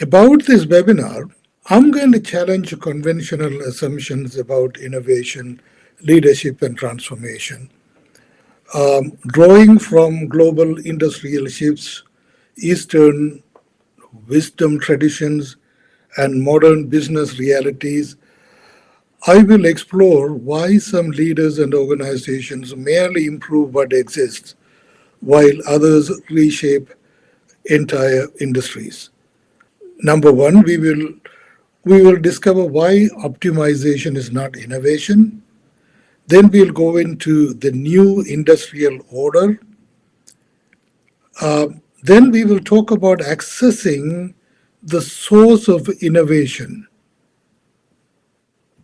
About this webinar, I'm going to challenge conventional assumptions about innovation, leadership, and transformation. Drawing from global industrial shifts, Eastern wisdom traditions, and modern business realities, I will explore why some leaders and organizations merely improve what exists, while others reshape entire industries. Number one, we will discover why optimization is not innovation. Then we'll go into the new industrial order. Then we will talk about accessing the source of innovation.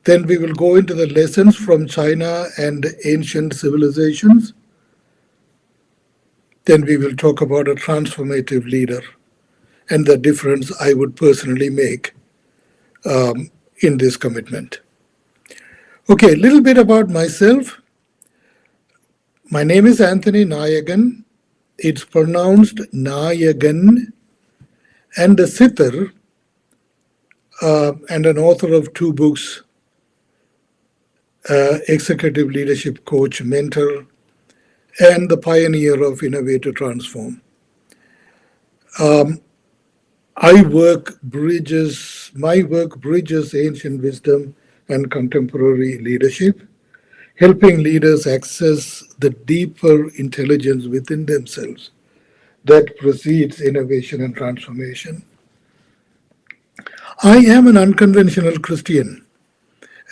Then we will go into the lessons from China and ancient civilizations. Then we will talk about a transformative leader and the difference I would personally make in this commitment. Okay, a little bit about myself. My name is Anthony Nayagan. It's pronounced Nayagan, and a sitter and an author of two books, executive leadership coach, mentor, and the pioneer of Innovate to Transform. My work bridges ancient wisdom and contemporary leadership, helping leaders access the deeper intelligence within themselves that precedes innovation and transformation. I am an unconventional Christian,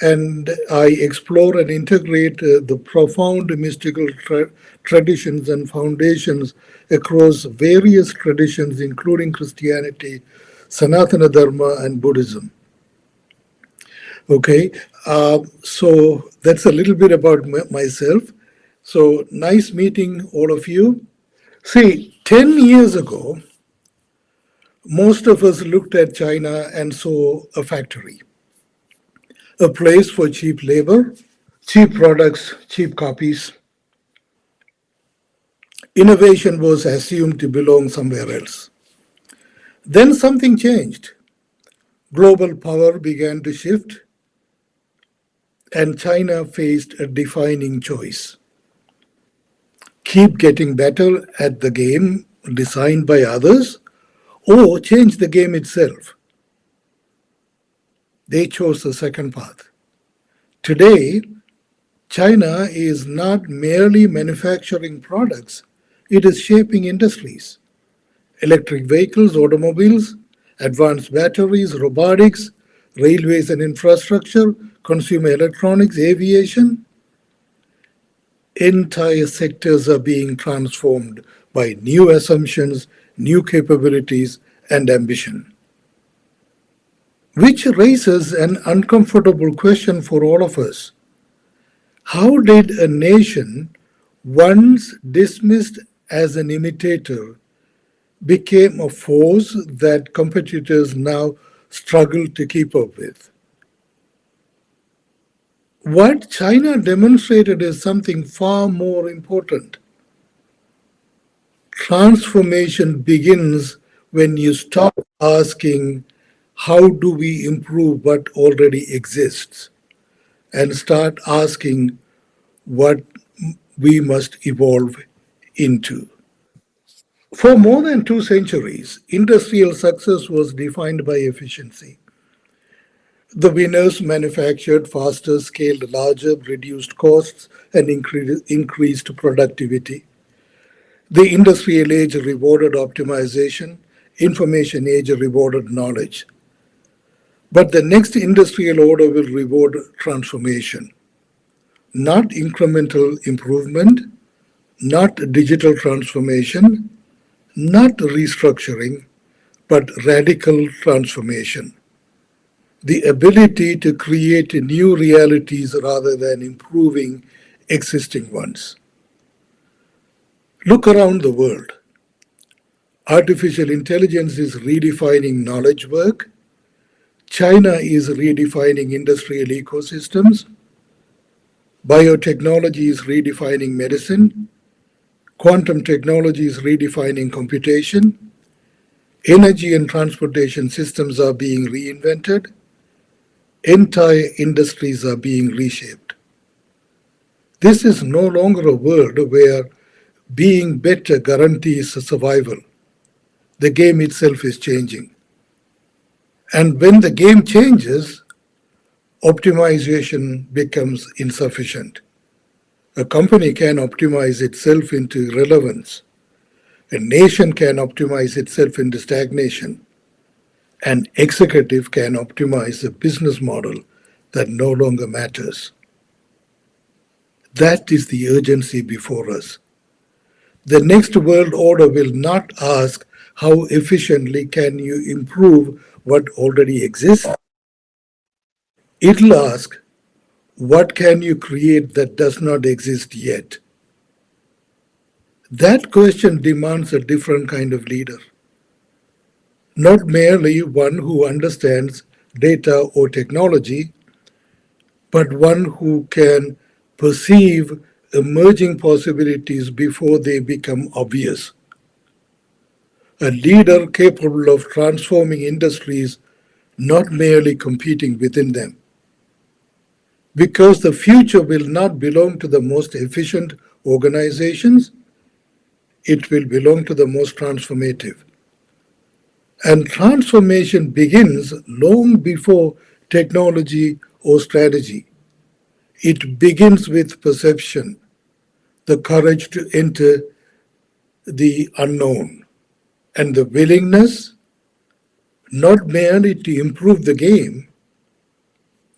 and I explore and integrate the profound mystical traditions and foundations across various traditions, including Christianity, Sanatana Dharma, and Buddhism. Okay, so that's a little bit about myself. So nice meeting all of you. See, 10 years ago, most of us looked at China and saw a factory, a place for cheap labor, cheap products, cheap copies. Innovation was assumed to belong somewhere else. Then something changed. Global power began to shift, and China faced a defining choice: keep getting better at the game designed by others, or change the game itself. They chose the second path. Today, China is not merely manufacturing products, it is shaping industries. Electric vehicles, automobiles, advanced batteries, robotics, railways and infrastructure, consumer electronics, aviation. Entire sectors are being transformed by new assumptions, new capabilities, and ambition. Which raises an uncomfortable question for all of us. How did a nation once dismissed as an imitator became a force that competitors now struggle to keep up with? What China demonstrated is something far more important. Transformation begins when you stop asking, how do we improve what already exists? And start asking what we must evolve into. For more than 2 centuries, industrial success was defined by efficiency. The winners manufactured faster, scaled larger, reduced costs, and increased productivity. The industrial age rewarded optimization, information age rewarded knowledge. But the next industrial order will reward transformation, not incremental improvement, not digital transformation, not restructuring, but radical transformation. The ability to create new realities rather than improving existing ones. Look around the world. Artificial intelligence is redefining knowledge work. China is redefining industrial ecosystems. Biotechnology is redefining medicine. Quantum technology is redefining computation. Energy and transportation systems are being reinvented. Entire industries are being reshaped. This is no longer a world where being better guarantees survival. The game itself is changing. And when the game changes, optimization becomes insufficient. A company can optimize itself into relevance. A nation can optimize itself into stagnation. An executive can optimize a business model that no longer matters. That is the urgency before us. The next world order will not ask how efficiently can you improve what already exists. It'll ask what can you create that does not exist yet. That question demands a different kind of leader, not merely one who understands data or technology, but one who can perceive emerging possibilities before they become obvious. A leader capable of transforming industries, not merely competing within them. Because the future will not belong to the most efficient organizations, it will belong to the most transformative. And transformation begins long before technology or strategy. It begins with perception, the courage to enter the unknown, and the willingness not merely to improve the game,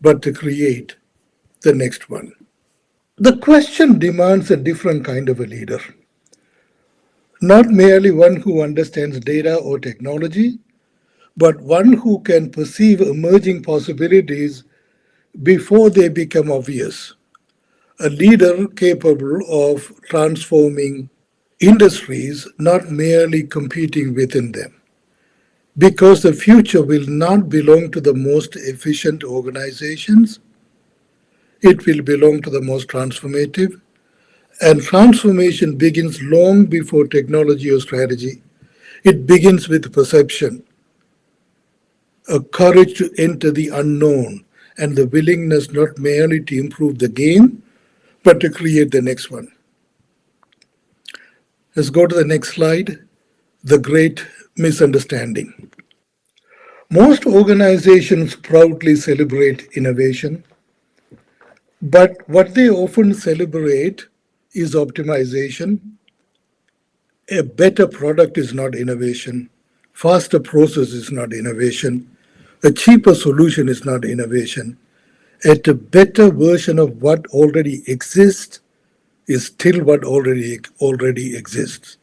but to create the next one. The question demands a different kind of a leader, not merely one who understands data or technology, but one who can perceive emerging possibilities before they become obvious. A leader capable of transforming industries, not merely competing within them. Because the future will not belong to the most efficient organizations, it will belong to the most transformative. And transformation begins long before technology or strategy. It begins with perception, a courage to enter the unknown, and the willingness not merely to improve the game, but to create the next one. Let's go to the next slide. The great misunderstanding. Most organizations proudly celebrate innovation, but what they often celebrate is optimization. A better product is not innovation. Faster process is not innovation. A cheaper solution is not innovation. A better version of what already exists is still what already exists.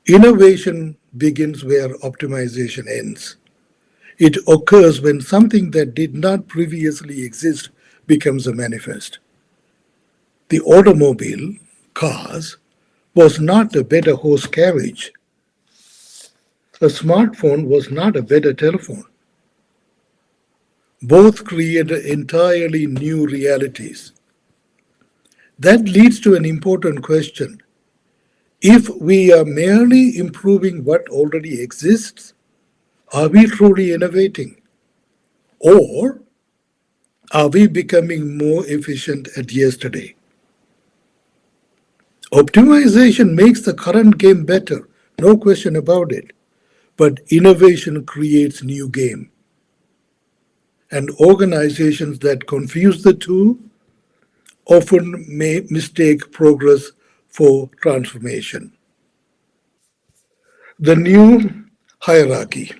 Innovation begins where optimization ends. It occurs when something that did not previously exist becomes a manifest. The automobile, cars, was not a better horse carriage. A smartphone was not a better telephone. Both created entirely new realities. That leads to an important question. If we are merely improving what already exists, are we truly innovating? Or are we becoming more efficient at yesterday? Optimization makes the current game better, no question about it. But innovation creates new game. And organizations that confuse the two often may mistake progress for transformation. The new hierarchy.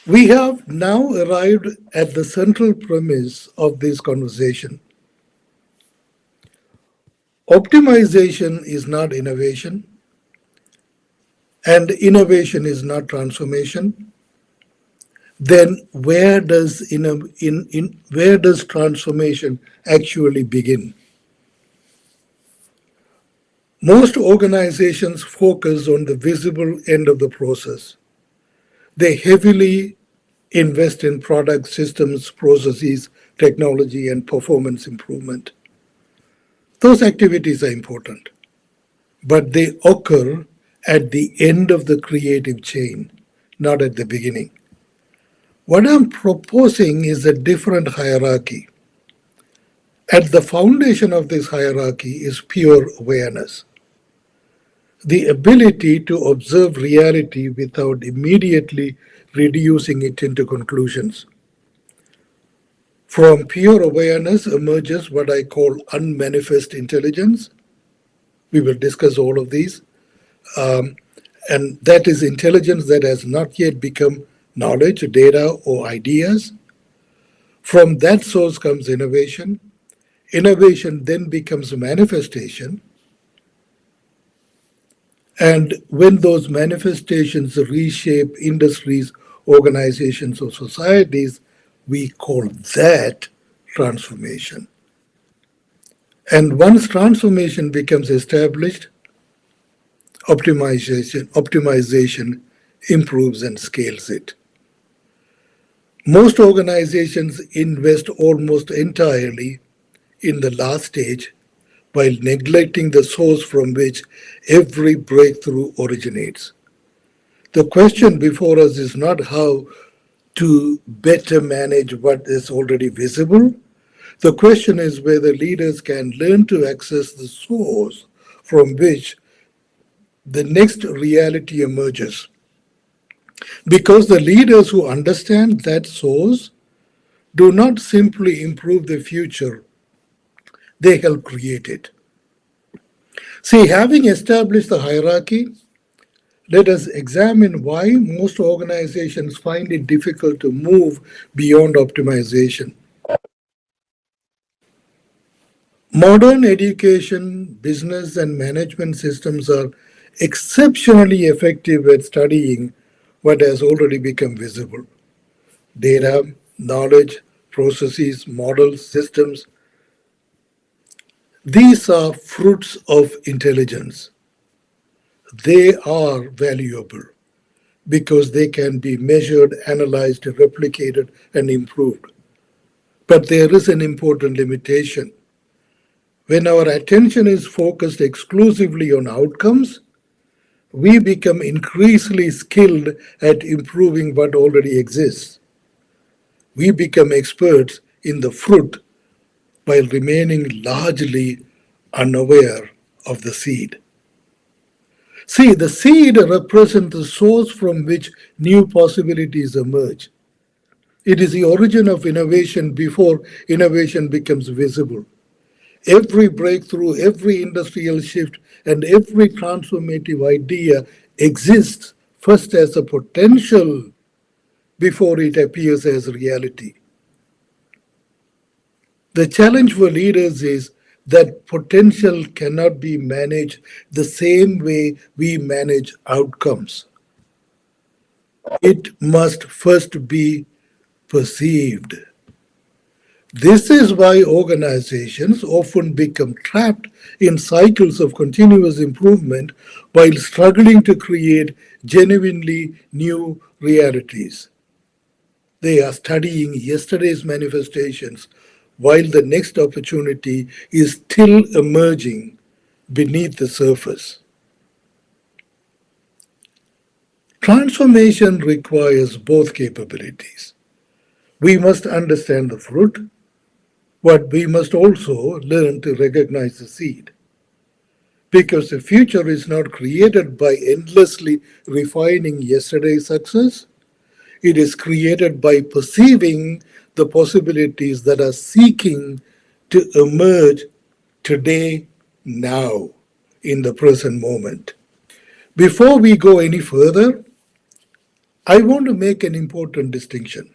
We have now arrived at the central premise of this conversation. Optimization is not innovation, and innovation is not transformation. Then where does transformation actually begin? Most organizations focus on the visible end of the process. They heavily invest in product systems, processes, technology, and performance improvement. Those activities are important, but they occur at the end of the creative chain, not at the beginning. What I'm proposing is a different hierarchy. At the foundation of this hierarchy is pure awareness, the ability to observe reality without immediately reducing it into conclusions. From pure awareness emerges what I call unmanifest intelligence. We will discuss all of these. Um, and that is intelligence that has not yet become knowledge, data, or ideas. From that source comes innovation. Innovation then becomes manifestation. And when those manifestations reshape industries, organizations, or societies, we call that transformation. And once transformation becomes established, optimization improves and scales it. Most organizations invest almost entirely in the last stage while neglecting the source from which every breakthrough originates. The question before us is not how to better manage what is already visible. The question is whether leaders can learn to access the source from which the next reality emerges. Because the leaders who understand that source do not simply improve the future, they help create it. See, having established the hierarchy, let us examine why most organizations find it difficult to move beyond optimization. Modern education, business, and management systems are exceptionally effective at studying what has already become visible: data, knowledge, processes, models, systems. These are fruits of intelligence. They are valuable because they can be measured, analyzed, replicated, and improved. But there is an important limitation. When our attention is focused exclusively on outcomes, we become increasingly skilled at improving what already exists. We become experts in the fruit while remaining largely unaware of the seed. See, the seed represents the source from which new possibilities emerge. It is the origin of innovation before innovation becomes visible. Every breakthrough, every industrial shift, and every transformative idea exists first as a potential before it appears as reality. The challenge for leaders is that potential cannot be managed the same way we manage outcomes. It must first be perceived. This is why organizations often become trapped in cycles of continuous improvement while struggling to create genuinely new realities. They are studying yesterday's manifestations while the next opportunity is still emerging beneath the surface. Transformation requires both capabilities. We must understand the fruit, but we must also learn to recognize the seed. Because the future is not created by endlessly refining yesterday's success, it is created by perceiving the possibilities that are seeking to emerge today, now, in the present moment. Before we go any further, I want to make an important distinction.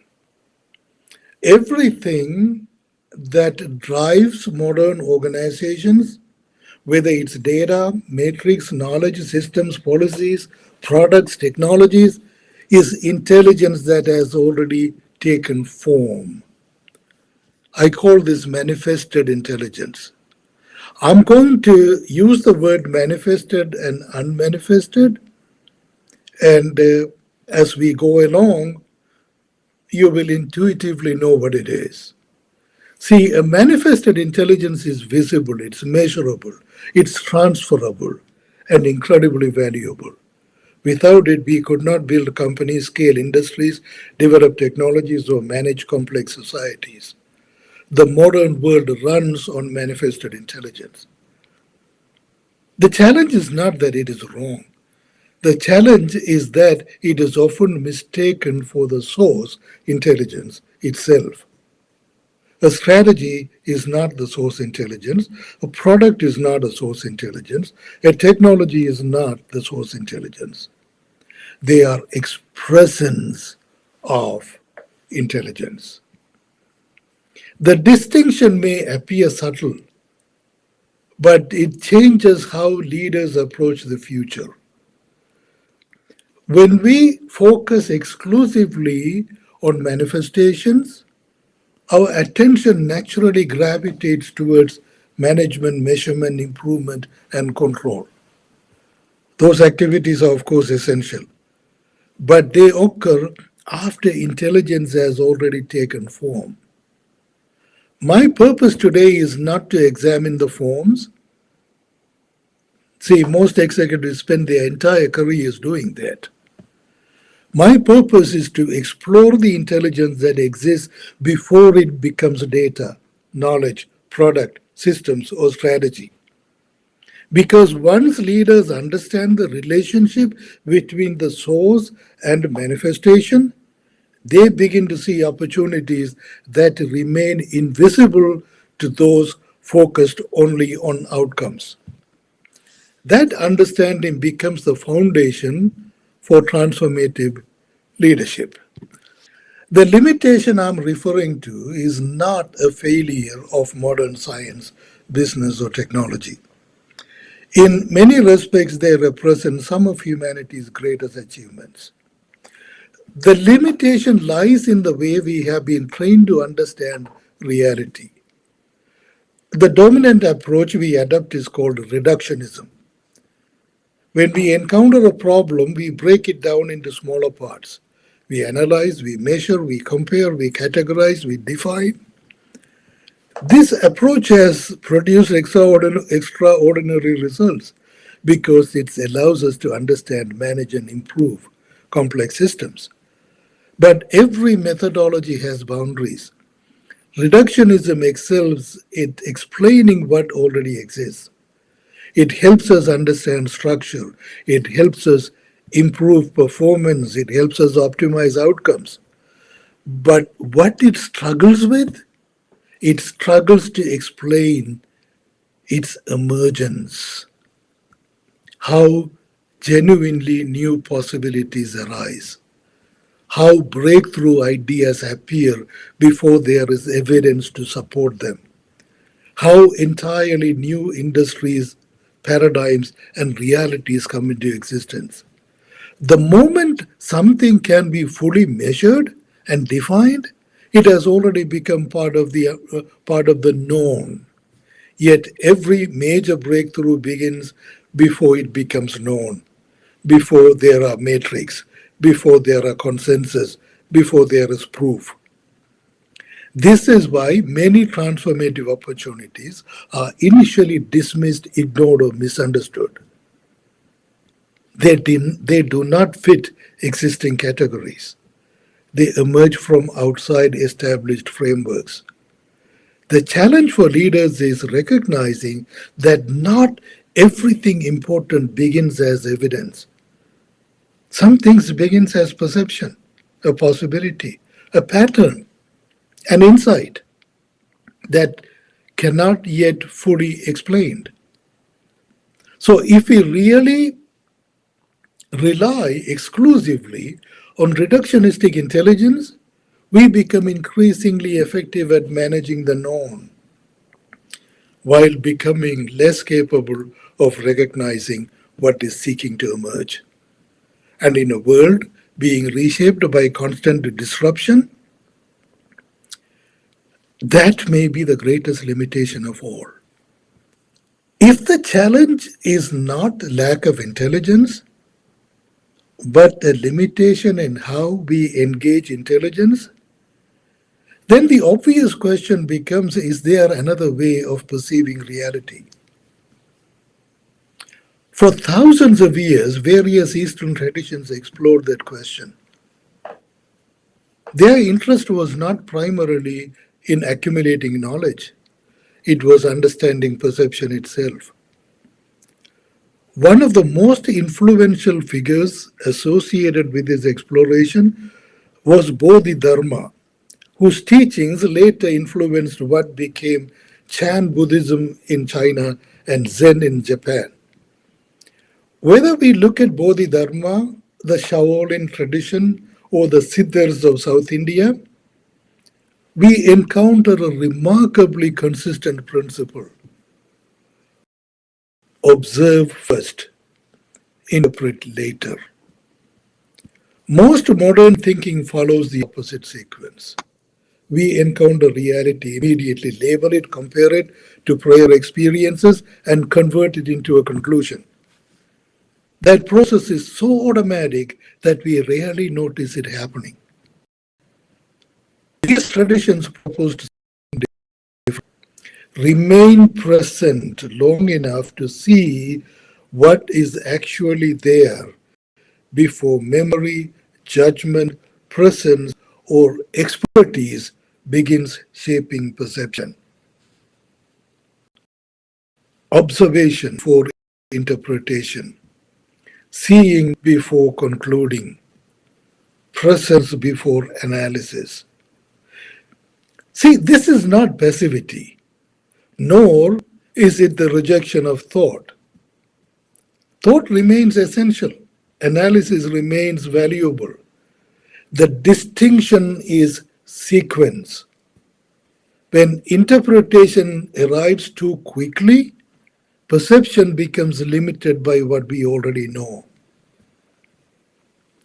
Everything that drives modern organizations, whether it's data, matrix, knowledge, systems, policies, products, technologies, is intelligence that has already taken form. I call this manifested intelligence. I'm going to use the word manifested and unmanifested, and as we go along, you will intuitively know what it is. See, a manifested intelligence is visible, it's measurable, it's transferable, and incredibly valuable. Without it, we could not build companies, scale industries, develop technologies, or manage complex societies. The modern world runs on manifested intelligence. The challenge is not that it is wrong. The challenge is that it is often mistaken for the source intelligence itself. A strategy is not the source intelligence. A product is not a source intelligence. A technology is not the source intelligence. They are expressions of intelligence. The distinction may appear subtle, but it changes how leaders approach the future. When we focus exclusively on manifestations, our attention naturally gravitates towards management, measurement, improvement, and control. Those activities are, of course, essential, but they occur after intelligence has already taken form. My purpose today is not to examine the forms. See, most executives spend their entire careers doing that. My purpose is to explore the intelligence that exists before it becomes data, knowledge, product, systems, or strategy. Because once leaders understand the relationship between the source and manifestation, they begin to see opportunities that remain invisible to those focused only on outcomes. That understanding becomes the foundation for transformative leadership. The limitation I'm referring to is not a failure of modern science, business, or technology. In many respects, they represent some of humanity's greatest achievements. The limitation lies in the way we have been trained to understand reality. The dominant approach we adopt is called reductionism. When we encounter a problem, we break it down into smaller parts. We analyze, we measure, we compare, we categorize, we define. This approach has produced extraordinary results because it allows us to understand, manage, and improve complex systems. But every methodology has boundaries. Reductionism excels at explaining what already exists. It helps us understand structure. It helps us improve performance. It helps us optimize outcomes. But what it struggles with, it struggles to explain its emergence, how genuinely new possibilities arise, how breakthrough ideas appear before there is evidence to support them, how entirely new industries, paradigms, and realities come into existence. The moment something can be fully measured and defined, it has already become part of the known. Yet every major breakthrough begins before it becomes known, before there are metrics, before there are consensus, before there is proof. This is why many transformative opportunities are initially dismissed, ignored, or misunderstood. They do not fit existing categories. They emerge from outside established frameworks. The challenge for leaders is recognizing that not everything important begins as evidence. Some things begins as perception, a possibility, a pattern, an insight that cannot yet fully explained. So if we really rely exclusively on reductionistic intelligence, we become increasingly effective at managing the known while becoming less capable of recognizing what is seeking to emerge. And in a world being reshaped by constant disruption, that may be the greatest limitation of all. If the challenge is not lack of intelligence, but a limitation in how we engage intelligence, then the obvious question becomes, is there another way of perceiving reality? For thousands of years, various Eastern traditions explored that question. Their interest was not primarily in accumulating knowledge, it was understanding perception itself. One of the most influential figures associated with this exploration was Bodhidharma, whose teachings later influenced what became Chan Buddhism in China and Zen in Japan. Whether we look at Bodhidharma, the Shaolin tradition, or the Siddhas of South India, we encounter a remarkably consistent principle: observe first, interpret later. Most modern thinking follows the opposite sequence. We encounter reality, immediately label it, compare it to prior experiences, and convert it into a conclusion. That process is so automatic that we rarely notice it happening. These traditions proposed remain present long enough to see what is actually there before memory, judgment, presence, or expertise begins shaping perception. Observation for interpretation, seeing before concluding, presence before analysis. See, this is not passivity, nor is it the rejection of thought. Thought remains essential, analysis remains valuable. The distinction is sequence. When interpretation arrives too quickly, perception becomes limited by what we already know.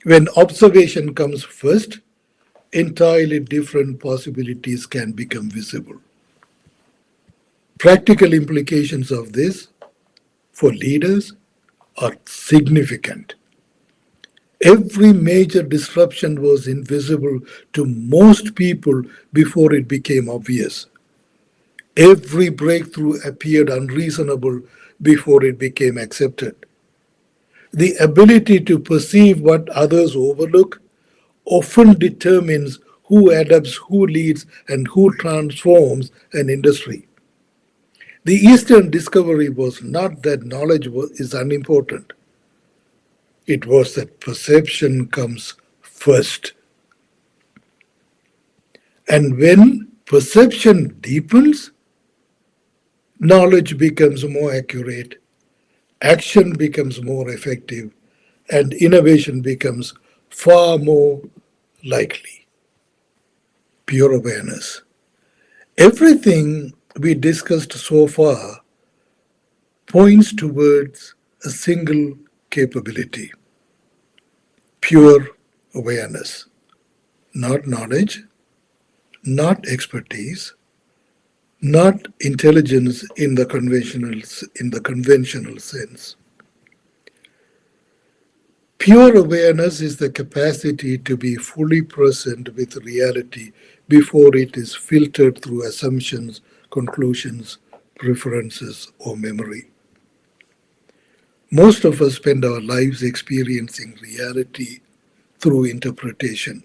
When observation comes first, entirely different possibilities can become visible. Practical implications of this for leaders are significant. Every major disruption was invisible to most people before it became obvious. Every breakthrough appeared unreasonable before it became accepted. The ability to perceive what others overlook often determines who adapts, who leads, and who transforms an industry. The Eastern discovery was not that is unimportant. It was that perception comes first. And when perception deepens, knowledge becomes more accurate, action becomes more effective, and innovation becomes far more likely. Pure awareness. Everything we discussed so far points towards a single capability: pure awareness. Not knowledge, not expertise, not intelligence in the conventional sense. Pure awareness is the capacity to be fully present with reality before it is filtered through assumptions, conclusions, preferences, or memory. Most of us spend our lives experiencing reality through interpretation.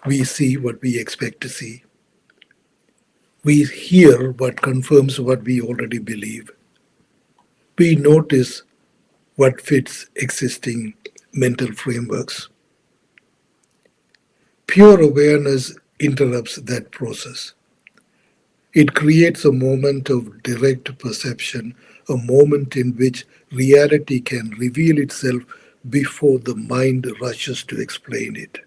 We see what we expect to see. We hear what confirms what we already believe. We notice what fits existing mental frameworks. Pure awareness interrupts that process. It creates a moment of direct perception, a moment in which reality can reveal itself before the mind rushes to explain it.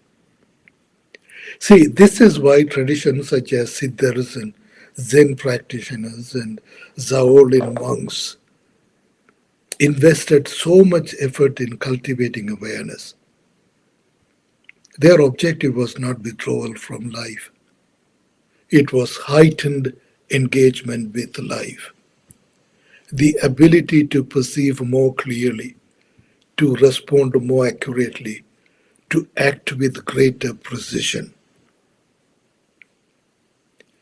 See, this is why traditions such as Siddhas and Zen practitioners and Shaolin monks invested so much effort in cultivating awareness. Their objective was not withdrawal from life. It was heightened engagement with life. The ability to perceive more clearly, to respond more accurately, to act with greater precision.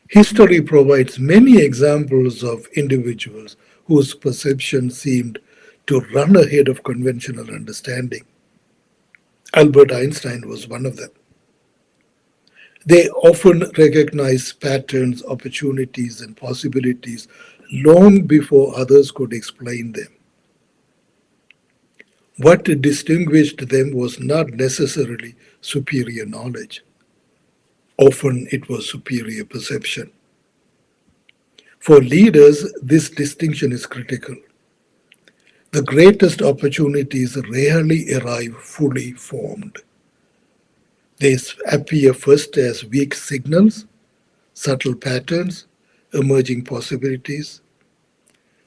History provides many examples of individuals whose perception seemed to run ahead of conventional understanding. Albert Einstein was one of them. They often recognize patterns, opportunities, and possibilities long before others could explain them. What distinguished them was not necessarily superior knowledge. Often it was superior perception. For leaders, this distinction is critical. The greatest opportunities rarely arrive fully formed. They appear first as weak signals, subtle patterns, emerging possibilities,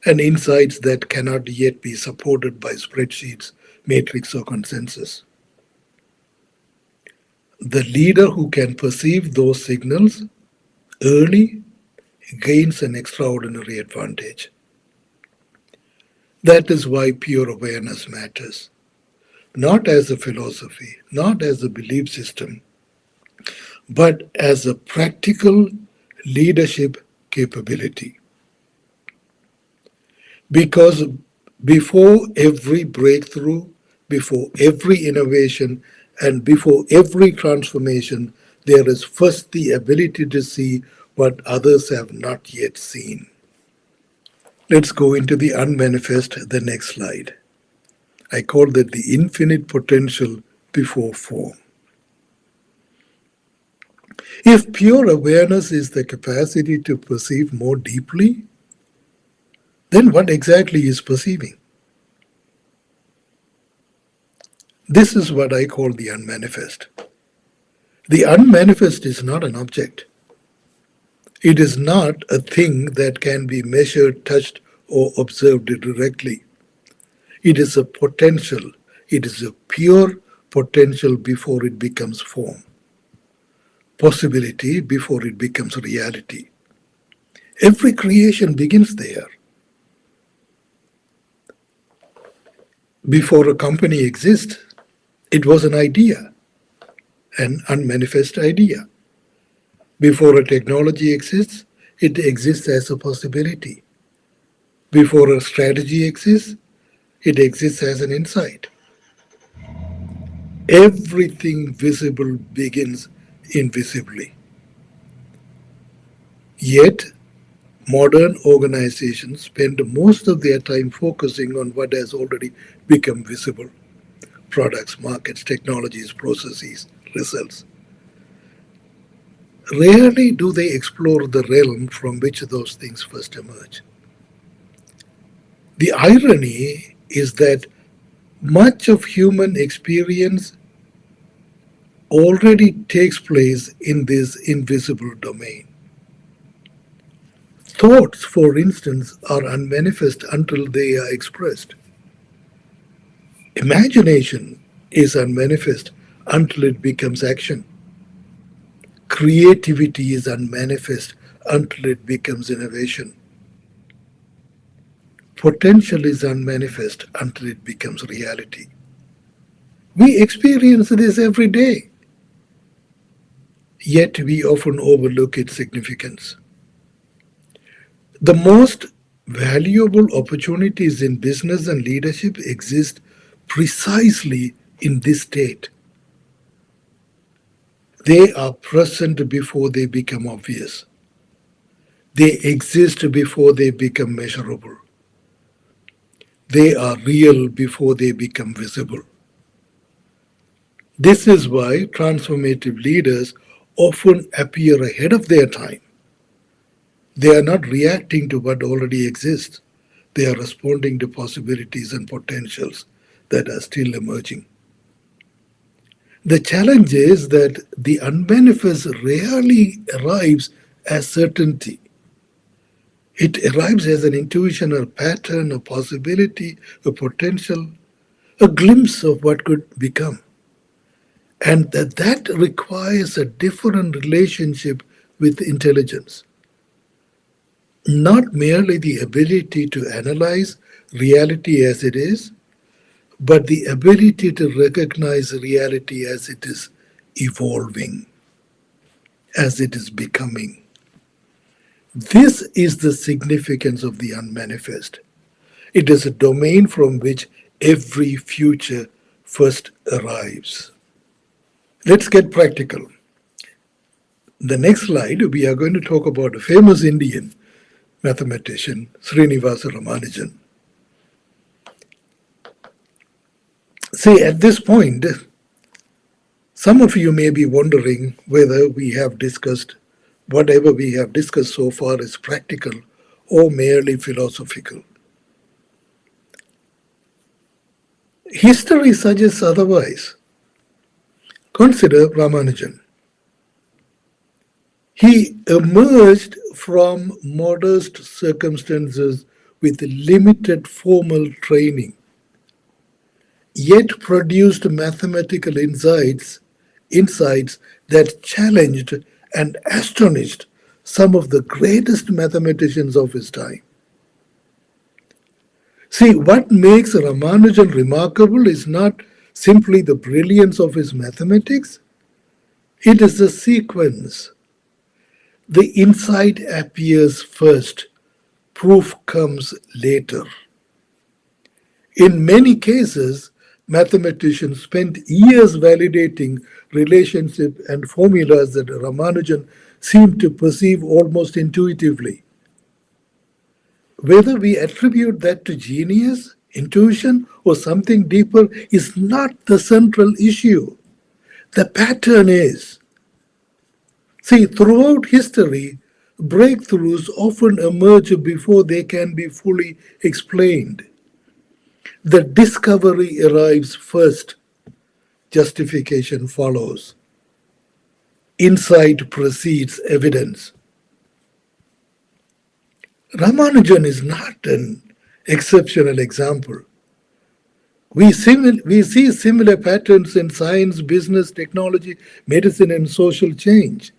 and insights that cannot yet be supported by spreadsheets, matrix, or consensus. The leader who can perceive those signals early gains an extraordinary advantage. That is why pure awareness matters, not as a philosophy, not as a belief system, but as a practical leadership capability. Because before every breakthrough, before every innovation, and before every transformation, there is first the ability to see what others have not yet seen. Let's go into the unmanifest, the next slide. I call that the infinite potential before form. If pure awareness is the capacity to perceive more deeply, then what exactly is perceiving? This is what I call the unmanifest. The unmanifest is not an object. It is not a thing that can be measured, touched, or observed directly. It is a potential. It is a pure potential before it becomes form. Possibility before it becomes reality. Every creation begins there. Before a company exists, it was an idea, an unmanifest idea. Before a technology exists, it exists as a possibility. Before a strategy exists, it exists as an insight. Everything visible begins invisibly. Yet, modern organizations spend most of their time focusing on what has already become visible: products, markets, technologies, processes, results. Rarely do they explore the realm from which those things first emerge. The irony is that much of human experience already takes place in this invisible domain. Thoughts, for instance, are unmanifest until they are expressed. Imagination is unmanifest until it becomes action. Creativity is unmanifest until it becomes innovation. Potential is unmanifest until it becomes reality. We experience this every day, yet we often overlook its significance. The most valuable opportunities in business and leadership exist precisely in this state. They are present before they become obvious. They exist before they become measurable. They are real before they become visible. This is why transformative leaders often appear ahead of their time. They are not reacting to what already exists. They are responding to possibilities and potentials that are still emerging. The challenge is that the unmanifest rarely arrives as certainty. It arrives as an intuition, a pattern, a possibility, a potential, a glimpse of what could become. And that requires a different relationship with intelligence. Not merely the ability to analyze reality as it is, but the ability to recognize reality as it is evolving, as it is becoming. This is the significance of the unmanifest. It is a domain from which every future first arrives. Let's get practical. The next slide, we are going to talk about a famous Indian mathematician, Srinivasa Ramanujan. See, at this point, some of you may be wondering whether we have discussed whatever we have discussed so far is practical or merely philosophical. History suggests otherwise. Consider Ramanujan. He emerged from modest circumstances with limited formal training, yet produced mathematical insights that challenged and astonished some of the greatest mathematicians of his time. See, what makes Ramanujan remarkable is not simply the brilliance of his mathematics, it is the sequence. The insight appears first, proof comes later. In many cases, mathematicians spent years validating relationship and formulas that Ramanujan seemed to perceive almost intuitively. Whether we attribute that to genius, intuition, or something deeper is not the central issue. The pattern is. See, throughout history, breakthroughs often emerge before they can be fully explained. The discovery arrives first, justification follows. Insight precedes evidence. Ramanujan is not an exceptional example. We see similar patterns in science, business, technology, medicine, and social change.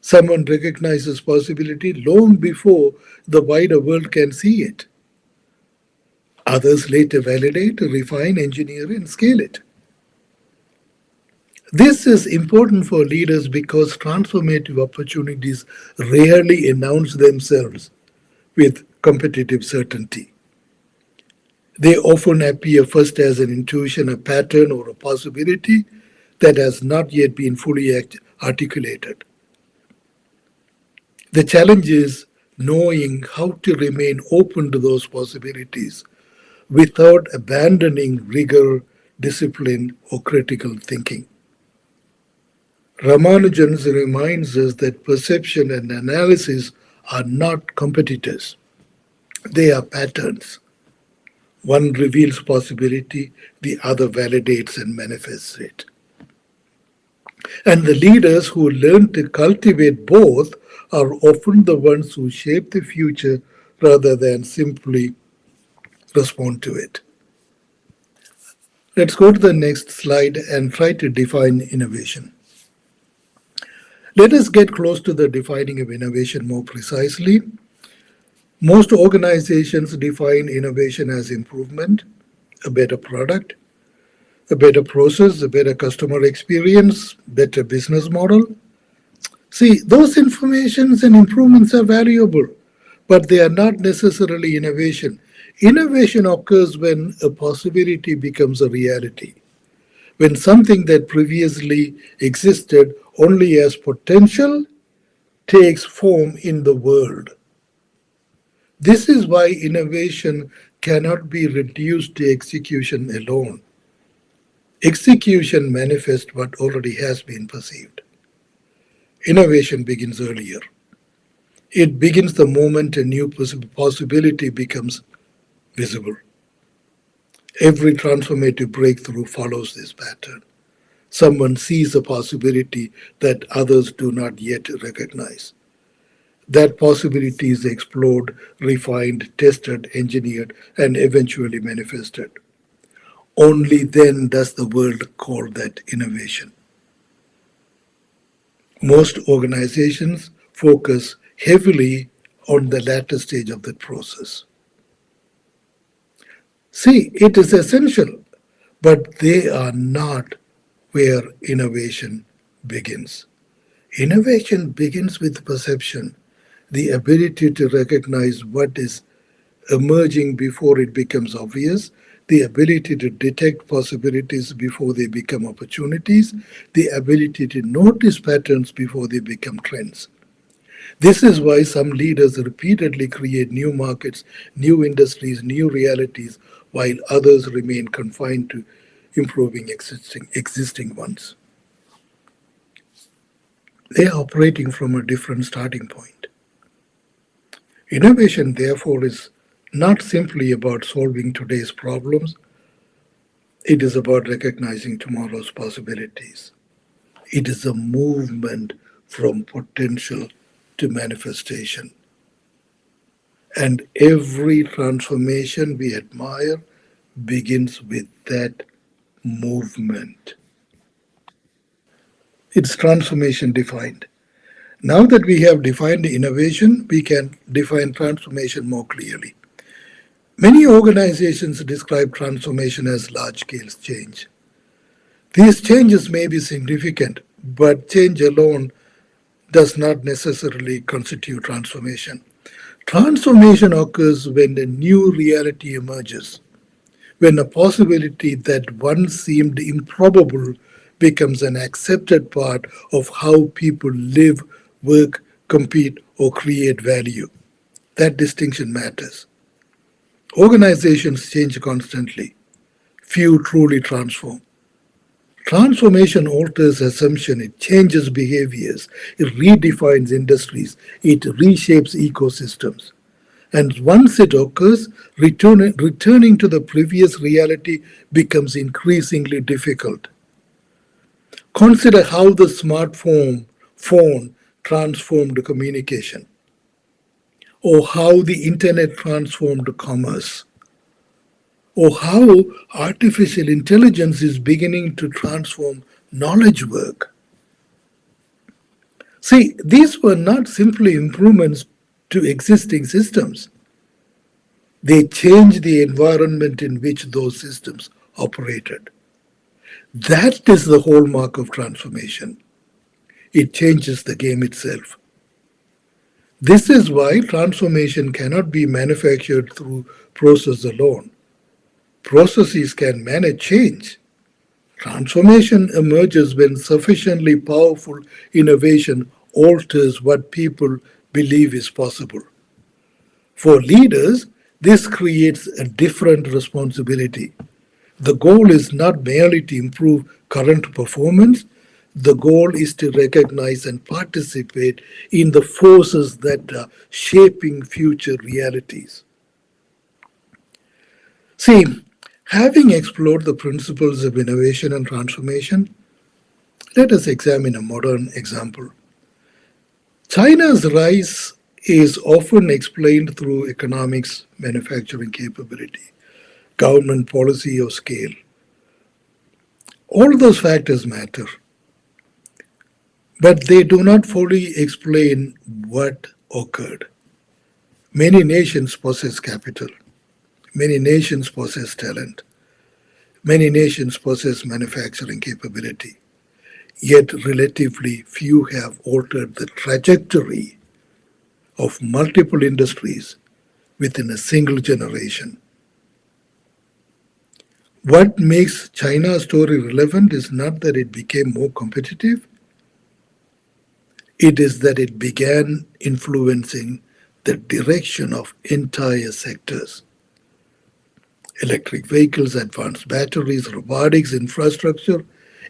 Someone recognizes possibility long before the wider world can see it. Others later validate, refine, engineer, and scale it. This is important for leaders because transformative opportunities rarely announce themselves with competitive certainty. They often appear first as an intuition, a pattern, or a possibility that has not yet been fully articulated. The challenge is knowing how to remain open to those possibilities without abandoning rigor, discipline, or critical thinking. Ramanujan reminds us that perception and analysis are not competitors, they are patterns. One reveals possibility, the other validates and manifests it. And the leaders who learn to cultivate both are often the ones who shape the future rather than simply respond to it. Let's go to the next slide and try to define innovation. Let us get close to the defining of innovation more precisely. Most organizations define innovation as improvement, a better product, a better process, a better customer experience, better business model. See, those informations and improvements are valuable, but they are not necessarily innovation. Innovation occurs when a possibility becomes a reality, when something that previously existed only as potential takes form in the world. This is why innovation cannot be reduced to execution alone. Execution manifests what already has been perceived. Innovation begins earlier. It begins the moment a new possibility becomes visible. Every transformative breakthrough follows this pattern. Someone sees a possibility that others do not yet recognize. That possibility is explored, refined, tested, engineered, and eventually manifested. Only then does the world call that innovation. Most organizations focus heavily on the latter stage of that process. See, it is essential, but they are not where innovation begins. Innovation begins with perception, the ability to recognize what is emerging before it becomes obvious, the ability to detect possibilities before they become opportunities, the ability to notice patterns before they become trends. This is why some leaders repeatedly create new markets, new industries, new realities, while others remain confined to improving existing ones. They are operating from a different starting point. Innovation, therefore, is not simply about solving today's problems, it is about recognizing tomorrow's possibilities. It is a movement from potential to manifestation. And every transformation we admire begins with that movement. It's transformation defined. Now that we have defined innovation, we can define transformation more clearly. Many organizations describe transformation as large scale change. These changes may be significant, but change alone does not necessarily constitute transformation. Transformation occurs when a new reality emerges, when a possibility that once seemed improbable becomes an accepted part of how people live, work, compete, or create value. That distinction matters. Organizations change constantly. Few truly transform. Transformation alters assumption, it changes behaviors, it redefines industries, it reshapes ecosystems. And once it occurs, returning to the previous reality becomes increasingly difficult. Consider how the smartphone phone transformed communication, or how the internet transformed commerce, or how artificial intelligence is beginning to transform knowledge work. See, these were not simply improvements to existing systems, they changed the environment in which those systems operated. That is the hallmark of transformation. It changes the game itself. This is why transformation cannot be manufactured through process alone. Processes can manage change. Transformation emerges when sufficiently powerful innovation alters what people believe is possible. For leaders, this creates a different responsibility. The goal is not merely to improve current performance, the goal is to recognize and participate in the forces that are shaping future realities. See, having explored the principles of innovation and transformation, let us examine a modern example. China's rise is often explained through economics, manufacturing capability, government policy, or scale. All those factors matter, but they do not fully explain what occurred. Many nations possess capital, many nations possess talent, many nations possess manufacturing capability, yet relatively few have altered the trajectory of multiple industries within a single generation. What makes China's story relevant is not that it became more competitive, it is that it began influencing the direction of entire sectors. Electric vehicles, advanced batteries, robotics, infrastructure,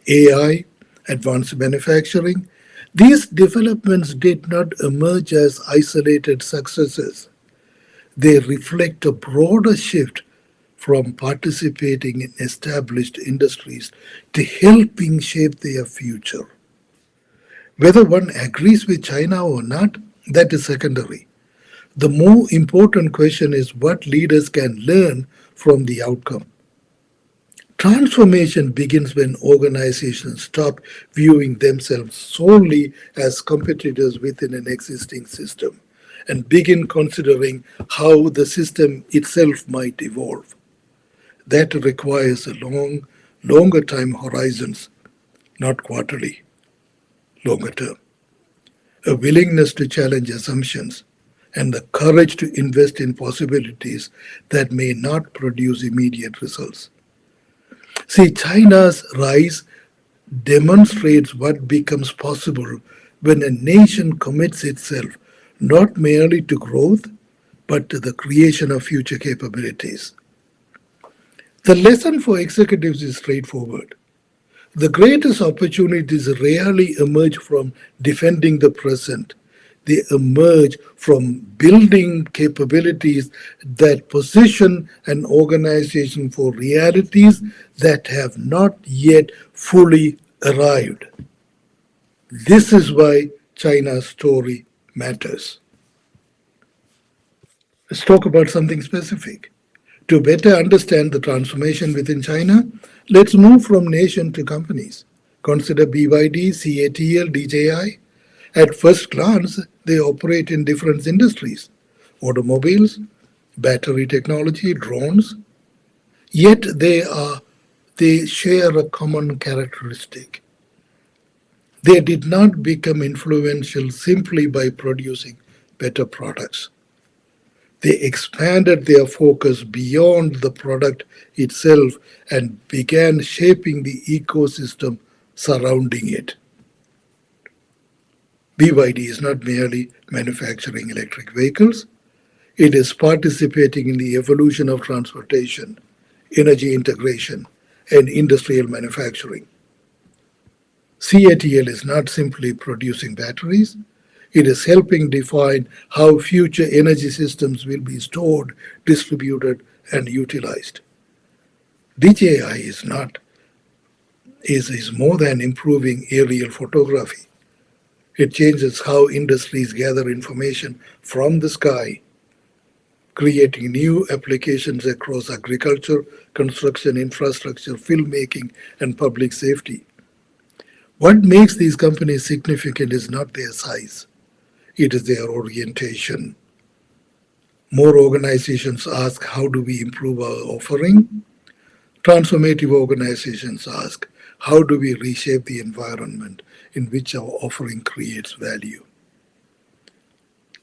AI, advanced manufacturing. These developments did not emerge as isolated successes. They reflect a broader shift from participating in established industries to helping shape their future. Whether one agrees with China or not, that is secondary. The more important question is what leaders can learn from the outcome. Transformation begins when organizations stop viewing themselves solely as competitors within an existing system and begin considering how the system itself might evolve. That requires a longer time horizons, not quarterly, longer term. A willingness to challenge assumptions, and the courage to invest in possibilities that may not produce immediate results. See, China's rise demonstrates what becomes possible when a nation commits itself not merely to growth, but to the creation of future capabilities. The lesson for executives is straightforward. The greatest opportunities rarely emerge from defending the present. They emerge from building capabilities that position an organization for realities that have not yet fully arrived. This is why China's story matters. Let's talk about something specific. To better understand the transformation within China, let's move from nation to companies. Consider BYD, CATL, DJI. At first glance, they operate in different industries: automobiles, battery technology, drones. Yet they share a common characteristic. They did not become influential simply by producing better products. They expanded their focus beyond the product itself and began shaping the ecosystem surrounding it. BYD is not merely manufacturing electric vehicles, it is participating in the evolution of transportation, energy integration, and industrial manufacturing. CATL is not simply producing batteries, it is helping define how future energy systems will be stored, distributed, and utilized. DJI is more than improving aerial photography. It changes how industries gather information from the sky, creating new applications across agriculture, construction, infrastructure, filmmaking, and public safety. What makes these companies significant is not their size, it is their orientation. More organizations ask, how do we improve our offering? Transformative organizations ask, how do we reshape the environment in which our offering creates value?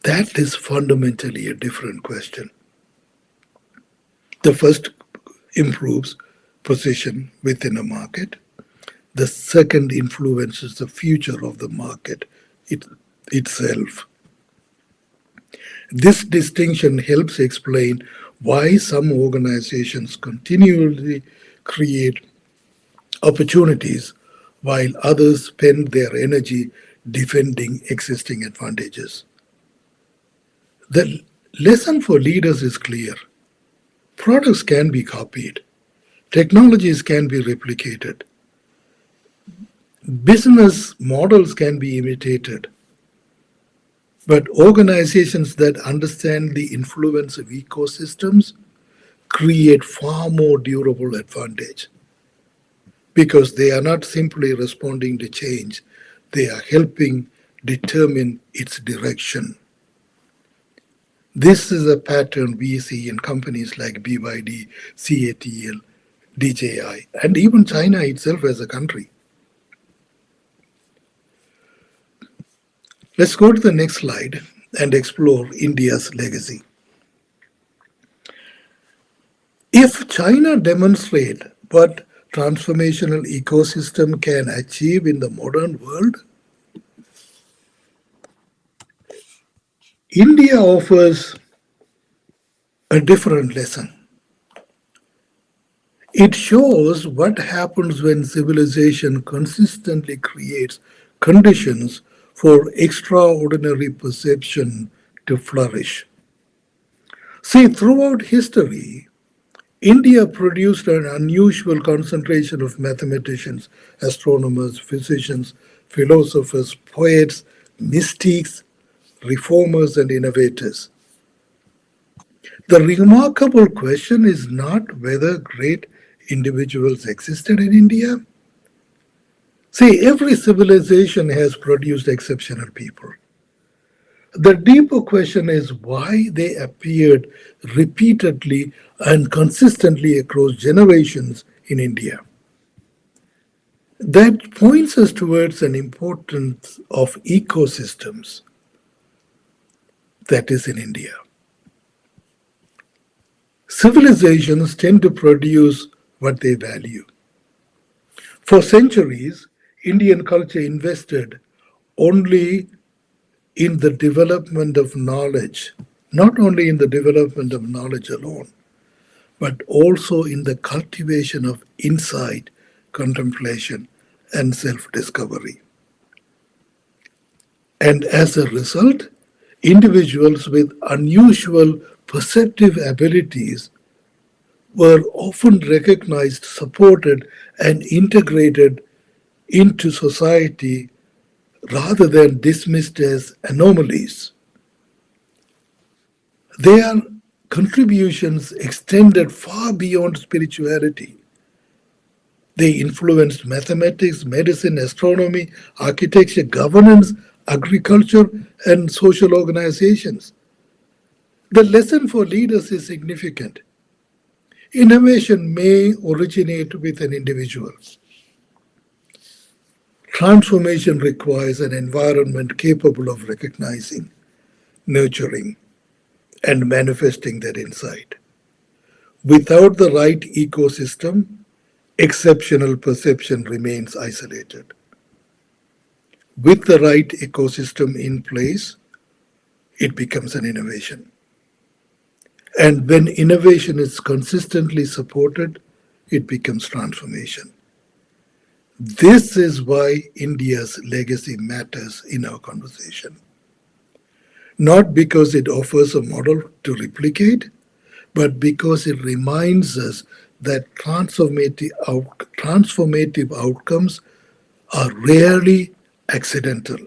That is fundamentally a different question. The first improves position within a market. The second influences the future of the market itself. This distinction helps explain why some organizations continually create opportunities while others spend their energy defending existing advantages. The lesson for leaders is clear. Products can be copied, technologies can be replicated, business models can be imitated, but organizations that understand the influence of ecosystems create far more durable advantage because they are not simply responding to change, they are helping determine its direction. This is a pattern we see in companies like BYD, CATL, DJI, and even China itself as a country. Let's go to the next slide and explore India's legacy. If China demonstrates what transformational ecosystem can achieve in the modern world, India offers a different lesson. It shows what happens when civilization consistently creates conditions for extraordinary perception to flourish. See, throughout history, India produced an unusual concentration of mathematicians, astronomers, physicians, philosophers, poets, mystics, reformers, and innovators. The remarkable question is not whether great individuals existed in India. See, every civilization has produced exceptional people. The deeper question is why they appeared repeatedly and consistently across generations in India. That points us towards an importance of ecosystems. that is in India. Civilizations tend to produce what they value. For centuries, Indian culture invested only in the development of knowledge, not only in the development of knowledge alone, but also in the cultivation of insight, contemplation, and self discovery. And as a result, individuals with unusual perceptive abilities were often recognized, supported, and integrated into society rather than dismissed as anomalies. Their contributions extended far beyond spirituality. They influenced mathematics, medicine, astronomy, architecture, governance, agriculture, and social organizations. The lesson for leaders is significant. Innovation may originate with an individual. Transformation requires an environment capable of recognizing, nurturing, and manifesting that insight. Without the right ecosystem, exceptional perception remains isolated. With the right ecosystem in place, it becomes an innovation. And when innovation is consistently supported, it becomes transformation. This is why India's legacy matters in our conversation. Not because it offers a model to replicate, but because it reminds us that transformative outcomes are rarely accidental.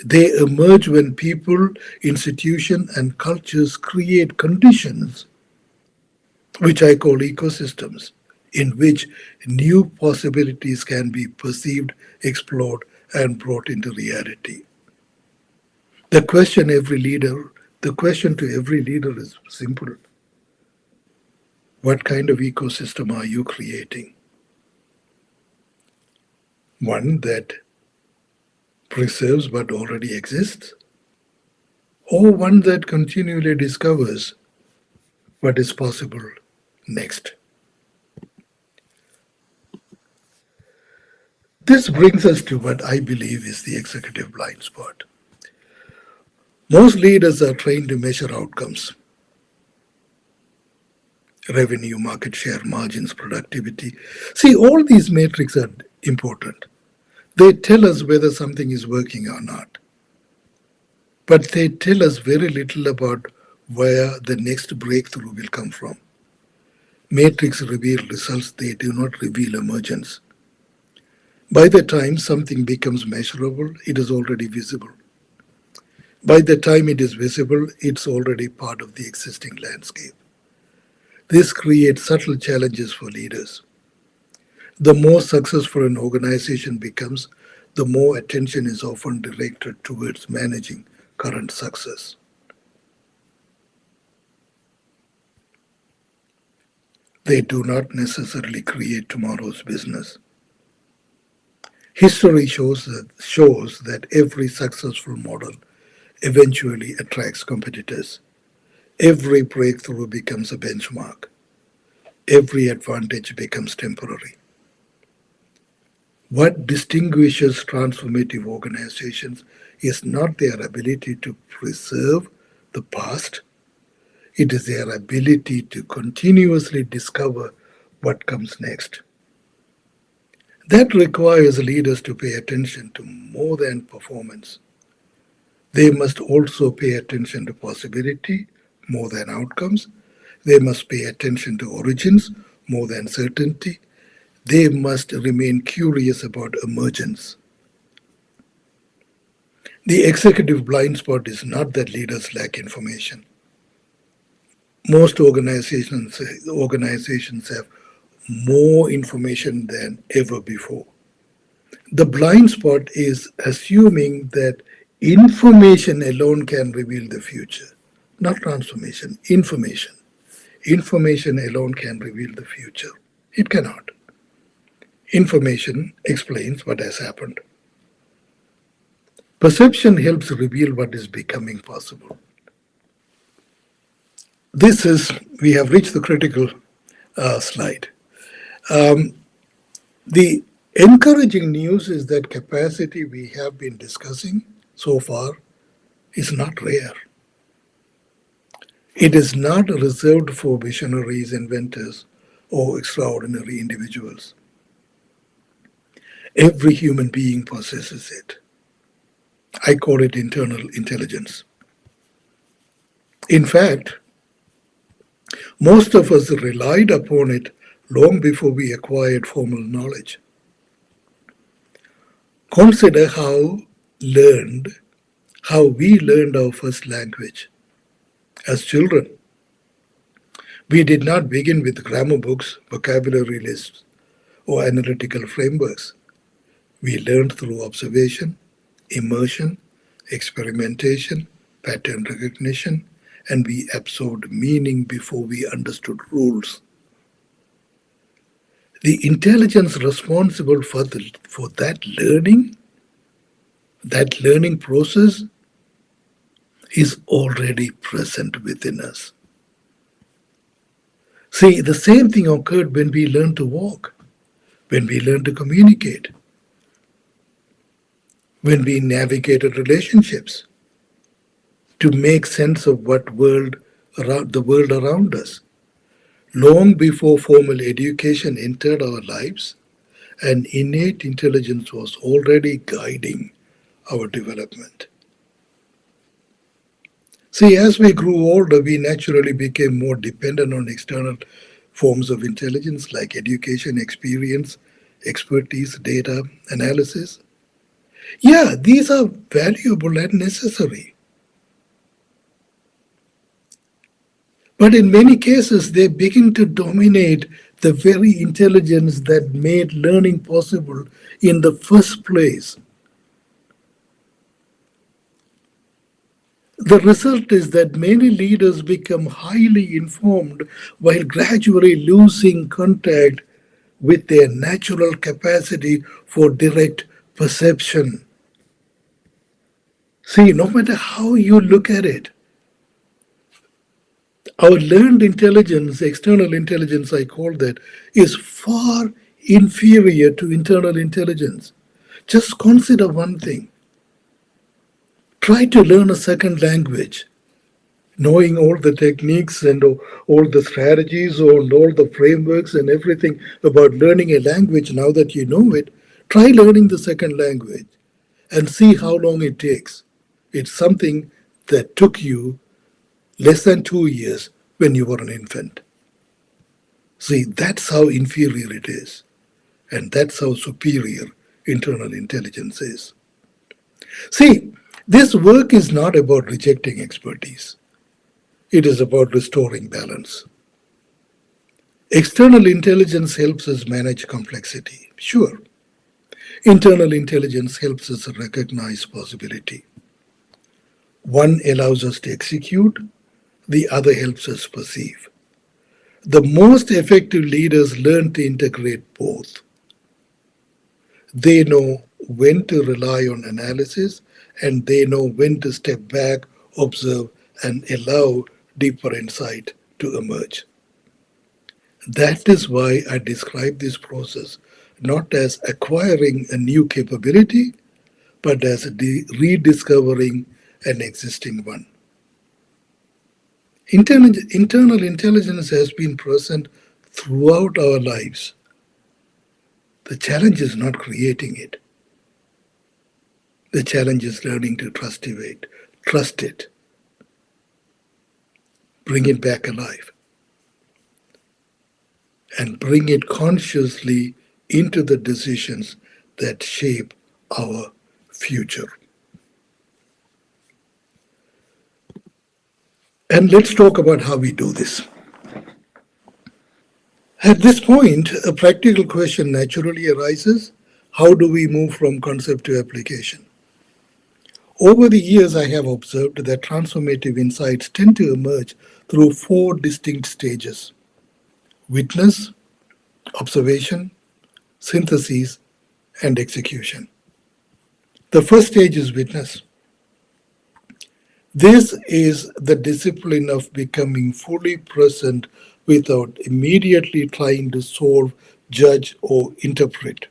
They emerge when people, institutions, and cultures create conditions, which I call ecosystems, in which new possibilities can be perceived, explored, and brought into reality. The question every leader, the question to every leader is simple. What kind of ecosystem are you creating? One that preserves what already exists, or one that continually discovers what is possible next? This brings us to what I believe is the executive blind spot. Most leaders are trained to measure outcomes: revenue, market share, margins, productivity. See, all these metrics are important. They tell us whether something is working or not. But they tell us very little about where the next breakthrough will come from. Metrics reveal results, they do not reveal emergence. By the time something becomes measurable, it is already visible. By the time it is visible, it's already part of the existing landscape. This creates subtle challenges for leaders. The more successful an organization becomes, the more attention is often directed towards managing current success. They do not necessarily create tomorrow's business. History shows that every successful model eventually attracts competitors. Every breakthrough becomes a benchmark. Every advantage becomes temporary. What distinguishes transformative organizations is not their ability to preserve the past, it is their ability to continuously discover what comes next. That requires leaders to pay attention to more than performance. They must also pay attention to possibility more than outcomes. They must pay attention to origins more than certainty. They must remain curious about emergence. The executive blind spot is not that leaders lack information. Most organizations have more information than ever before. The blind spot is assuming that information alone can reveal the future, not transformation, information. Information alone can reveal the future. It cannot. Information explains what has happened. Perception helps reveal what is becoming possible. We have reached the critical slide. The encouraging news is that capacity we have been discussing so far is not rare. It is not reserved for visionaries, inventors, or extraordinary individuals. Every human being possesses it. I call it internal intelligence. In fact, most of us relied upon it long before we acquired formal knowledge. Consider learned, how we learned our first language. As children, we did not begin with grammar books, vocabulary lists, or analytical frameworks. We learned through observation, immersion, experimentation, pattern recognition, and we absorbed meaning before we understood rules. The intelligence responsible for that learning process, is already present within us. See, the same thing occurred when we learned to walk, when we learned to communicate, when we navigated relationships to make sense of the world around us. Long before formal education entered our lives, an innate intelligence was already guiding our development. See, as we grew older, we naturally became more dependent on external forms of intelligence like education, experience, expertise, data, analysis. Yeah, these are valuable and necessary. But in many cases, they begin to dominate the very intelligence that made learning possible in the first place. The result is that many leaders become highly informed while gradually losing contact with their natural capacity for direct perception. See, no matter how you look at it, our learned intelligence, external intelligence, I call that, is far inferior to internal intelligence. Just consider one thing. Try to learn a second language, knowing all the techniques and all the strategies and all the frameworks and everything about learning a language now that you know it. Try learning the second language and see how long it takes. It's something that took you less than 2 years when you were an infant. See, that's how inferior it is. And that's how superior internal intelligence is. See, this work is not about rejecting expertise. It is about restoring balance. External intelligence helps us manage complexity. Sure. Internal intelligence helps us recognize possibility. One allows us to execute, the other helps us perceive. The most effective leaders learn to integrate both. They know when to rely on analysis and they know when to step back, observe, and allow deeper insight to emerge. That is why I describe this process not as acquiring a new capability, but as rediscovering an existing one. Internal intelligence has been present throughout our lives. The challenge is not creating it. The challenge is learning to trust it, bring it back alive, and bring it consciously into the decisions that shape our future. And let's talk about how we do this. At this point, a practical question naturally arises. How do we move from concept to application? Over the years, I have observed that transformative insights tend to emerge through four distinct stages: witness, observation, synthesis, and execution. The first stage is witness. This is the discipline of becoming fully present without immediately trying to solve, judge, or interpret.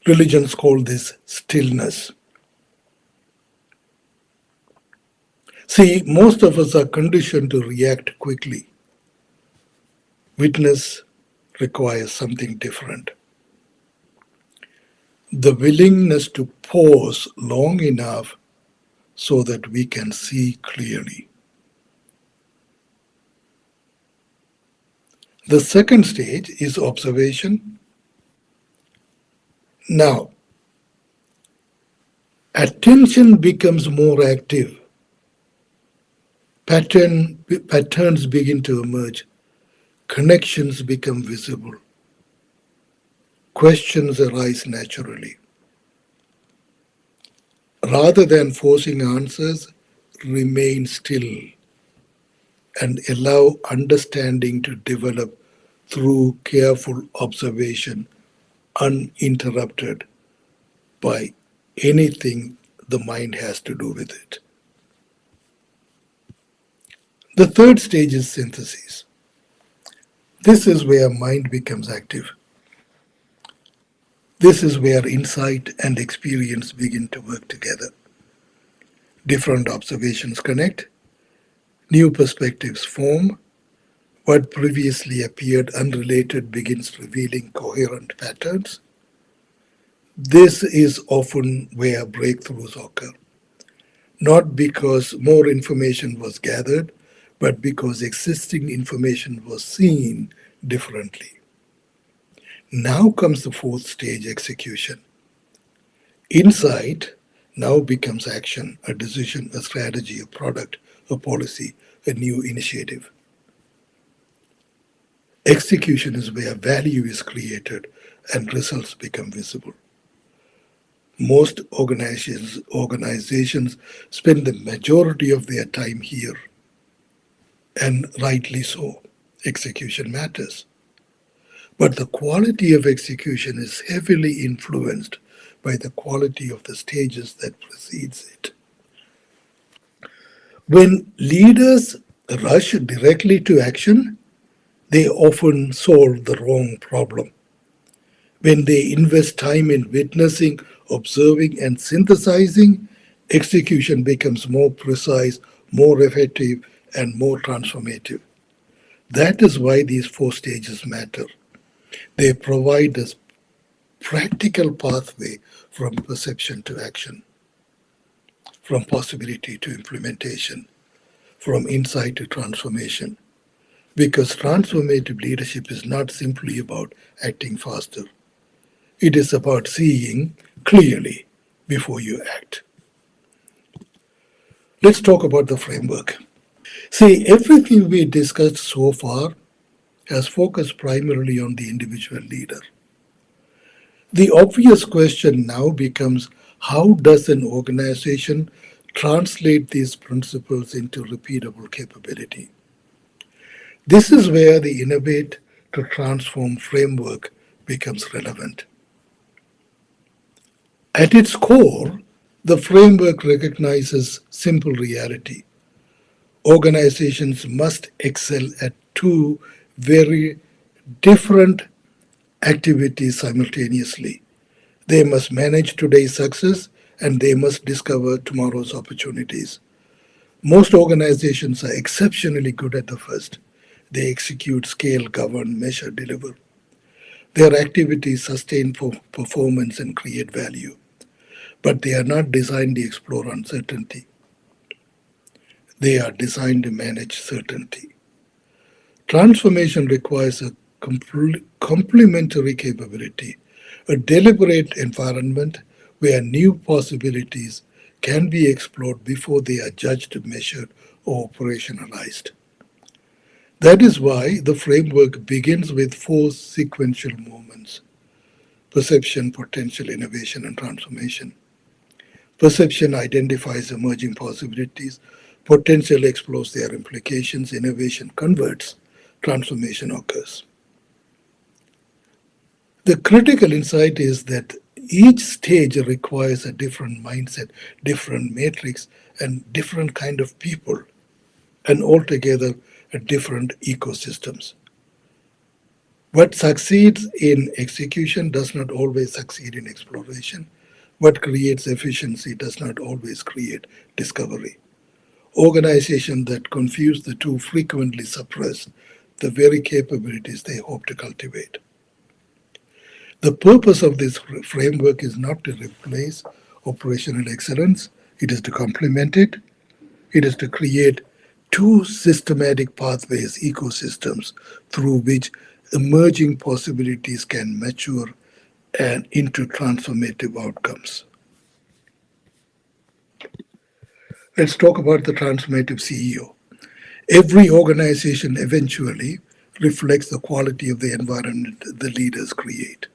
Religions call this stillness. See, most of us are conditioned to react quickly. Witness requires something different. The willingness to pause long enough so that we can see clearly. The second stage is observation. Now, attention becomes more active. Patterns begin to emerge. Connections become visible. Questions arise naturally. Rather than forcing answers, remain still and allow understanding to develop through careful observation, uninterrupted by anything the mind has to do with it. The third stage is synthesis. This is where mind becomes active. This is where insight and experience begin to work together. Different observations connect, new perspectives form, what previously appeared unrelated begins revealing coherent patterns. This is often where breakthroughs occur, not because more information was gathered, but because existing information was seen differently. Now comes the fourth stage, execution. Insight now becomes action, a decision, a strategy, a product, a policy, a new initiative. Execution is where value is created and results become visible. Most organizations spend the majority of their time here, and rightly so. Execution matters. But the quality of execution is heavily influenced by the quality of the stages that precedes it. When leaders rush directly to action, they often solve the wrong problem. When they invest time in witnessing, observing, and synthesizing, execution becomes more precise, more effective, and more transformative. That is why these four stages matter. They provide a practical pathway from perception to action, from possibility to implementation, from insight to transformation. Because transformative leadership is not simply about acting faster, it is about seeing clearly before you act. Let's talk about the framework. See, everything we discussed so far has focused primarily on the individual leader. The obvious question now becomes, how does an organization translate these principles into repeatable capability? This is where the Innovate to Transform framework becomes relevant. At its core, the framework recognizes simple reality. Organizations must excel at two very different activities simultaneously. They must manage today's success and they must discover tomorrow's opportunities. Most organizations are exceptionally good at the first. They execute, scale, govern, measure, deliver. Their activities sustain performance and create value, but they are not designed to explore uncertainty. They are designed to manage certainty. Transformation requires a complementary capability, a deliberate environment where new possibilities can be explored before they are judged, measured, or operationalized. That is why the framework begins with four sequential moments: perception, potential, innovation, and transformation. Perception identifies emerging possibilities, potential explores their implications, innovation converts, transformation occurs. The critical insight is that each stage requires a different mindset, different matrix, and different kind of people, and altogether different ecosystems. What succeeds in execution does not always succeed in exploration. What creates efficiency does not always create discovery. Organizations that confuse the two frequently suppress the very capabilities they hope to cultivate. The purpose of this framework is not to replace operational excellence, it is to complement it. It is to create two systematic pathways, ecosystems, through which emerging possibilities can mature and into transformative outcomes. Let's talk about the transformative CEO. Every organization eventually reflects the quality of the environment the leaders create.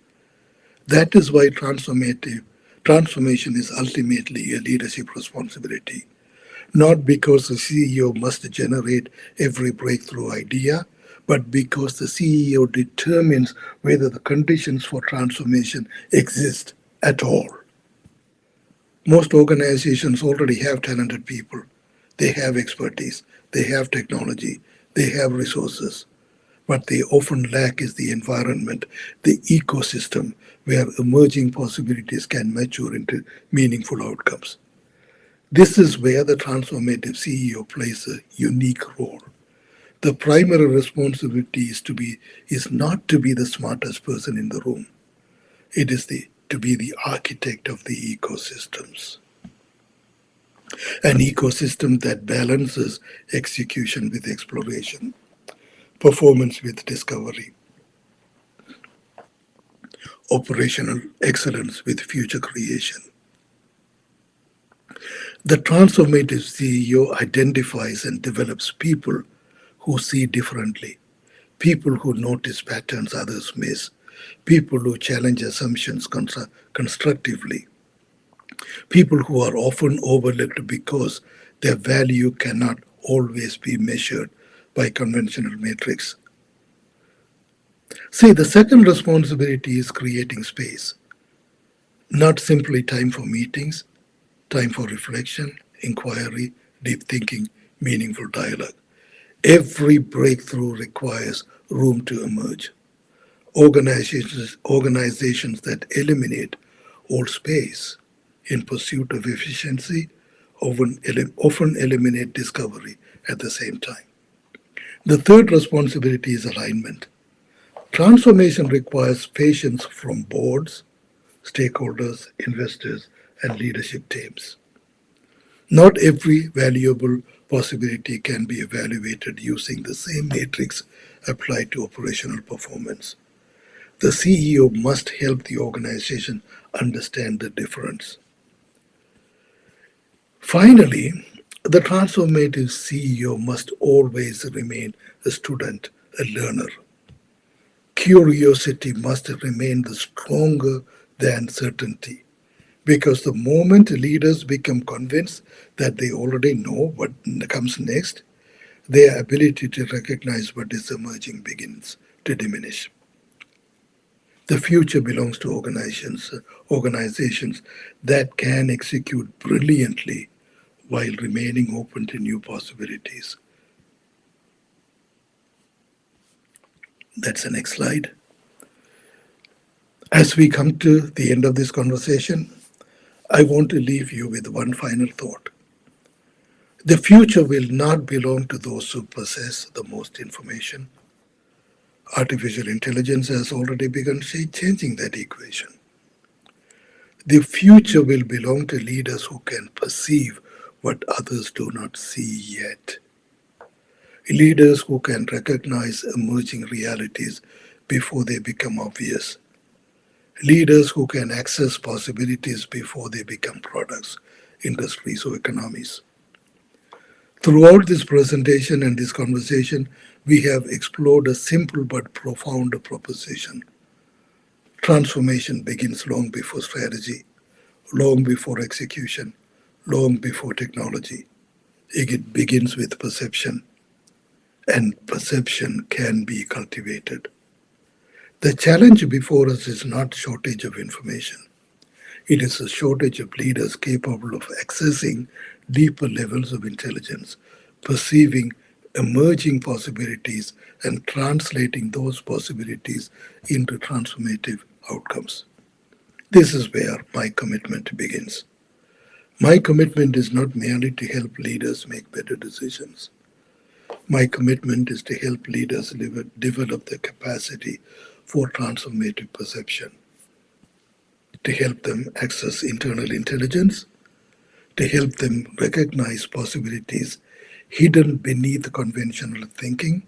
That is why transformative transformation is ultimately a leadership responsibility. Not because the CEO must generate every breakthrough idea, but because the CEO determines whether the conditions for transformation exist at all. Most organizations already have talented people. They have expertise, they have technology, they have resources. What they often lack is the environment, the ecosystem where emerging possibilities can mature into meaningful outcomes. This is where the transformative CEO plays a unique role. The primary responsibility is not to be the smartest person in the room. It is to be the architect of the ecosystems. An ecosystem that balances execution with exploration, performance with discovery, operational excellence with future creation. The transformative CEO identifies and develops people who see differently, people who notice patterns others miss, people who challenge assumptions constructively, people who are often overlooked because their value cannot always be measured by conventional metrics. See, the second responsibility is creating space, not simply time for meetings, time for reflection, inquiry, deep thinking, meaningful dialogue. Every breakthrough requires room to emerge. Organizations that eliminate all space in pursuit of efficiency often eliminate discovery at the same time. The third responsibility is alignment. Transformation requires patience from boards, stakeholders, investors, and leadership teams. Not every valuable possibility can be evaluated using the same matrix applied to operational performance. The CEO must help the organization understand the difference. Finally, the transformative CEO must always remain a student, a learner. Curiosity must remain the stronger than certainty. Because the moment leaders become convinced that they already know what comes next, their ability to recognize what is emerging begins to diminish. The future belongs to organizations that can execute brilliantly while remaining open to new possibilities. That's the next slide. As we come to the end of this conversation, I want to leave you with one final thought. The future will not belong to those who possess the most information. Artificial intelligence has already begun changing that equation. The future will belong to leaders who can perceive what others do not see yet. Leaders who can recognize emerging realities before they become obvious. Leaders who can access possibilities before they become products, industries, or economies. Throughout this presentation and this conversation, we have explored a simple but profound proposition. Transformation begins long before strategy, long before execution, long before technology. It begins with perception, and perception can be cultivated. The challenge before us is not shortage of information. It is a shortage of leaders capable of accessing deeper levels of intelligence, perceiving emerging possibilities, and translating those possibilities into transformative outcomes. This is where my commitment begins. My commitment is not merely to help leaders make better decisions. My commitment is to help leaders develop the capacity for transformative perception, to help them access internal intelligence, to help them recognize possibilities hidden beneath conventional thinking,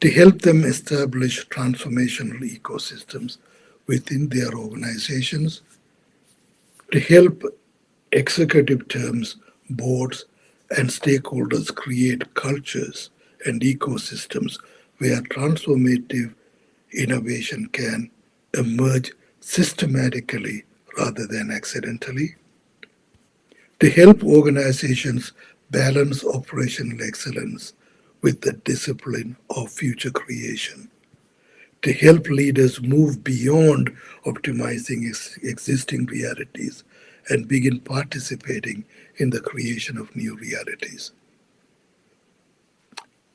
to help them establish transformational ecosystems within their organizations, to help executive terms, boards, and stakeholders create cultures and ecosystems where transformative innovation can emerge systematically rather than accidentally, to help organizations balance operational excellence with the discipline of future creation, to help leaders move beyond optimizing existing realities and begin participating in the creation of new realities.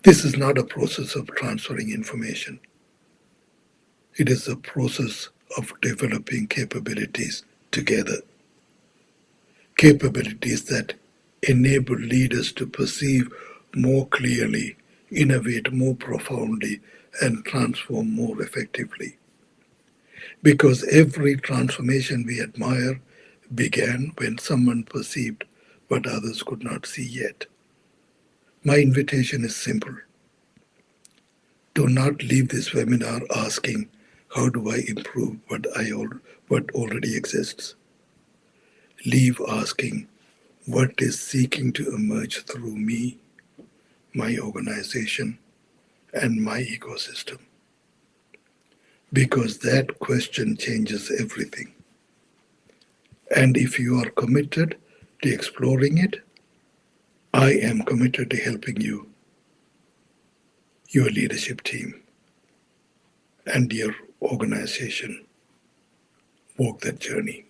This is not a process of transferring information. It is a process of developing capabilities together, capabilities that enable leaders to perceive more clearly, innovate more profoundly, and transform more effectively. Because every transformation we admire began when someone perceived what others could not see yet. My invitation is simple. Do not leave this webinar asking, how do I improve what already exists? Leave asking, what is seeking to emerge through me, my organization, and my ecosystem? Because that question changes everything. And if you are committed to exploring it, I am committed to helping you, your leadership team, and your organization walk that journey.